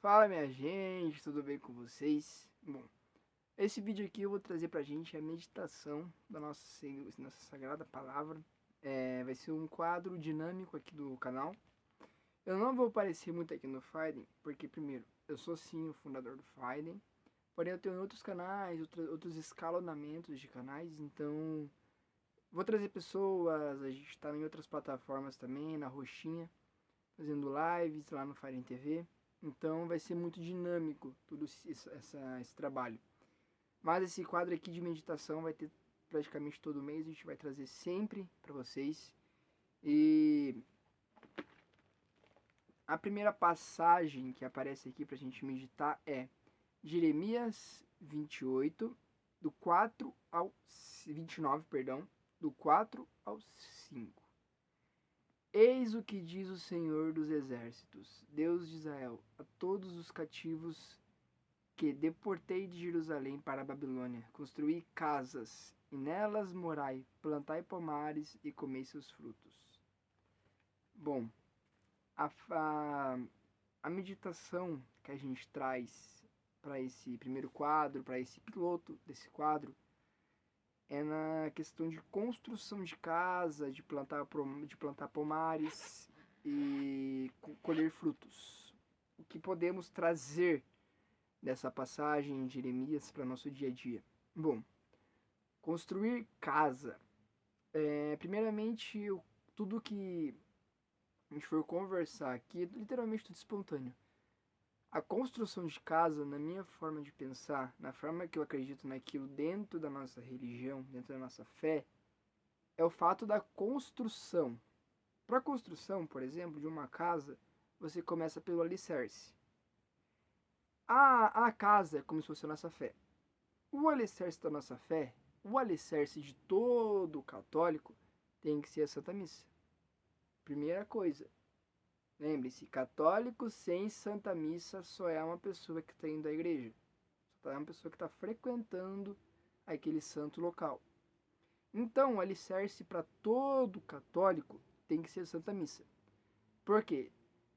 Fala, minha gente, tudo bem com vocês? Bom, esse vídeo aqui eu vou trazer pra gente a meditação da nossa sagrada palavra. Vai ser um quadro dinâmico aqui do canal. Eu não vou aparecer muito aqui no Fiden, porque primeiro, eu sou sim o fundador do Fiden, porém eu tenho outros canais, outros escalonamentos de canais, então vou trazer pessoas, a gente tá em outras plataformas também, na Roxinha, fazendo lives lá no Fire TV. Então vai ser muito dinâmico todo esse trabalho. Mas esse quadro aqui de meditação vai ter praticamente todo mês, a gente vai trazer sempre para vocês. E a primeira passagem que aparece aqui para a gente meditar é Jeremias 28, do 4 ao 29, perdão, do 4 ao 5. Eis o que diz o Senhor dos Exércitos, Deus de Israel, a todos os cativos que deportei de Jerusalém para a Babilônia. Construí casas, e nelas morai, plantai pomares e comei seus frutos. Bom, a meditação que a gente traz para esse primeiro quadro, para esse piloto desse quadro, é na questão de construção de casa, de plantar pomares e colher frutos. O que podemos trazer dessa passagem de Jeremias para nosso dia a dia? Bom, construir casa. Primeiramente, tudo que a gente for conversar aqui, literalmente tudo espontâneo. A construção de casa, na minha forma de pensar, na forma que eu acredito naquilo dentro da nossa religião, dentro da nossa fé, é o fato da construção. Para a construção, por exemplo, de uma casa, você começa pelo alicerce. A casa é como se fosse a nossa fé. O alicerce da nossa fé, o alicerce de todo católico, tem que ser a Santa Missa. Primeira coisa. Lembre-se, católico sem Santa Missa só é uma pessoa que está indo à igreja. Só é uma pessoa que está frequentando aquele santo local. Então, o alicerce para todo católico tem que ser a Santa Missa. Por quê?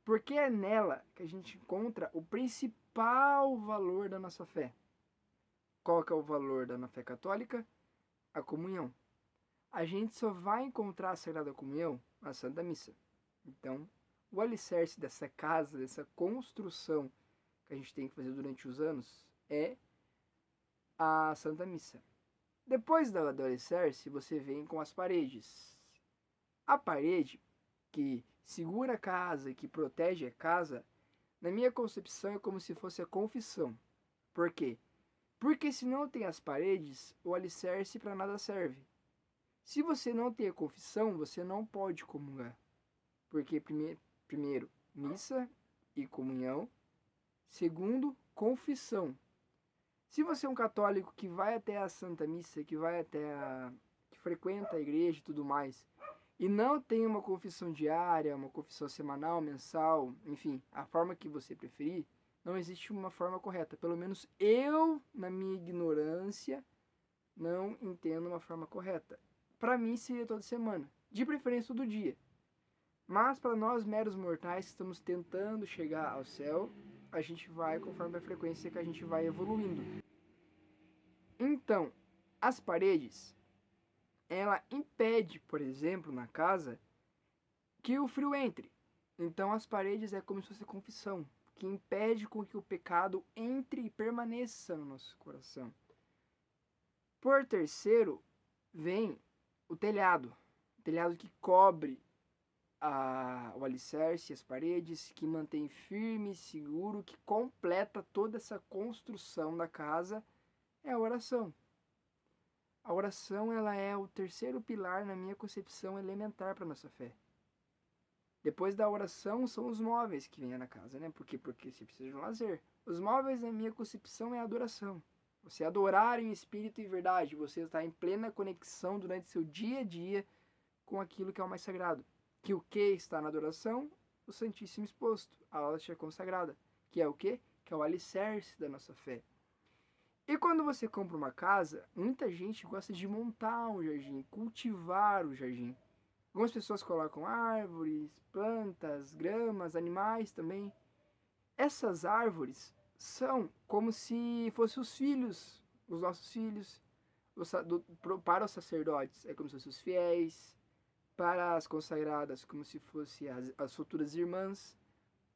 Porque é nela que a gente encontra o principal valor da nossa fé. Qual que é o valor da nossa fé católica? A comunhão. A gente só vai encontrar a Sagrada Comunhão na Santa Missa. Então, o alicerce dessa casa, dessa construção que a gente tem que fazer durante os anos é a Santa Missa. Depois do alicerce, você vem com as paredes. A parede que segura a casa, que protege a casa, na minha concepção é como se fosse a confissão. Por quê? Porque se não tem as paredes, o alicerce para nada serve. Se você não tem a confissão, você não pode comungar. Porque primeiro, missa e comunhão. Segundo, confissão. Se você é um católico que vai até a Santa Missa, que frequenta a igreja e tudo mais, e não tem uma confissão diária, uma confissão semanal, mensal, enfim, a forma que você preferir, não existe uma forma correta. Pelo menos eu, na minha ignorância, não entendo uma forma correta. Para mim seria toda semana, de preferência todo dia. Mas para nós meros mortais que estamos tentando chegar ao céu, a gente vai conforme a frequência que a gente vai evoluindo. Então, as paredes, ela impede, por exemplo, na casa, que o frio entre. Então, as paredes é como se fosse confissão, que impede com que o pecado entre e permaneça no nosso coração. Por terceiro, vem o telhado que cobre o alicerce, as paredes, que mantém firme, seguro, que completa toda essa construção da casa, é a oração. A oração, ela é o terceiro pilar, na minha concepção, elementar para nossa fé. Depois da oração são os móveis que vêm na casa, né? Por quê? Porque você precisa de um lazer. Os móveis, na minha concepção, é a adoração. Você adorar em espírito e verdade, você está em plena conexão durante seu dia a dia com aquilo que é o mais sagrado. Que o que está na adoração? O Santíssimo exposto, a hóstia consagrada. Que é o que? Que é o alicerce da nossa fé. E quando você compra uma casa, muita gente gosta de montar um jardim, cultivar o jardim. Algumas pessoas colocam árvores, plantas, gramas, animais também. essas árvores são como se fossem os filhos, os nossos filhos, para os sacerdotes, é como se fossem os fiéis, para as consagradas, como se fossem as futuras irmãs.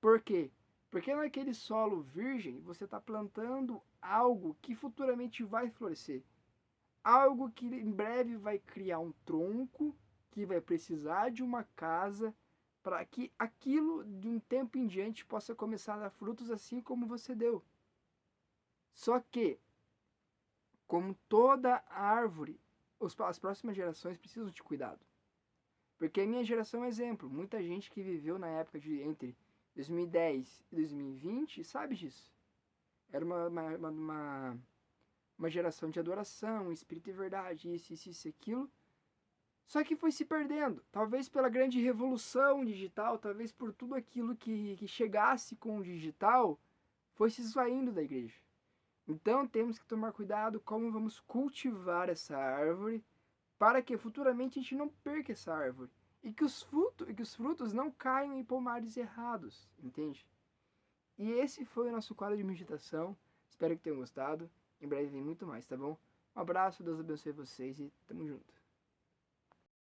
Por quê? Porque naquele solo virgem você está plantando algo que futuramente vai florescer. Algo que em breve vai criar um tronco, que vai precisar de uma casa, para que aquilo de um tempo em diante possa começar a dar frutos assim como você deu. Só que, como toda árvore, as próximas gerações precisam de cuidado. Porque a minha geração é um exemplo. Muita gente que viveu na época de entre 2010 e 2020 sabe disso. Era uma geração de adoração, espírito e verdade, isso, aquilo. Só que foi se perdendo. Talvez pela grande revolução digital, talvez por tudo aquilo que chegasse com o digital, foi se esvaindo da igreja. Então temos que tomar cuidado como vamos cultivar essa árvore para que futuramente a gente não perca essa árvore e que os frutos não caiam em pomares errados, entende? E esse foi o nosso quadro de meditação. Espero que tenham gostado. Em breve vem muito mais, tá bom? Um abraço, Deus abençoe vocês e tamo junto.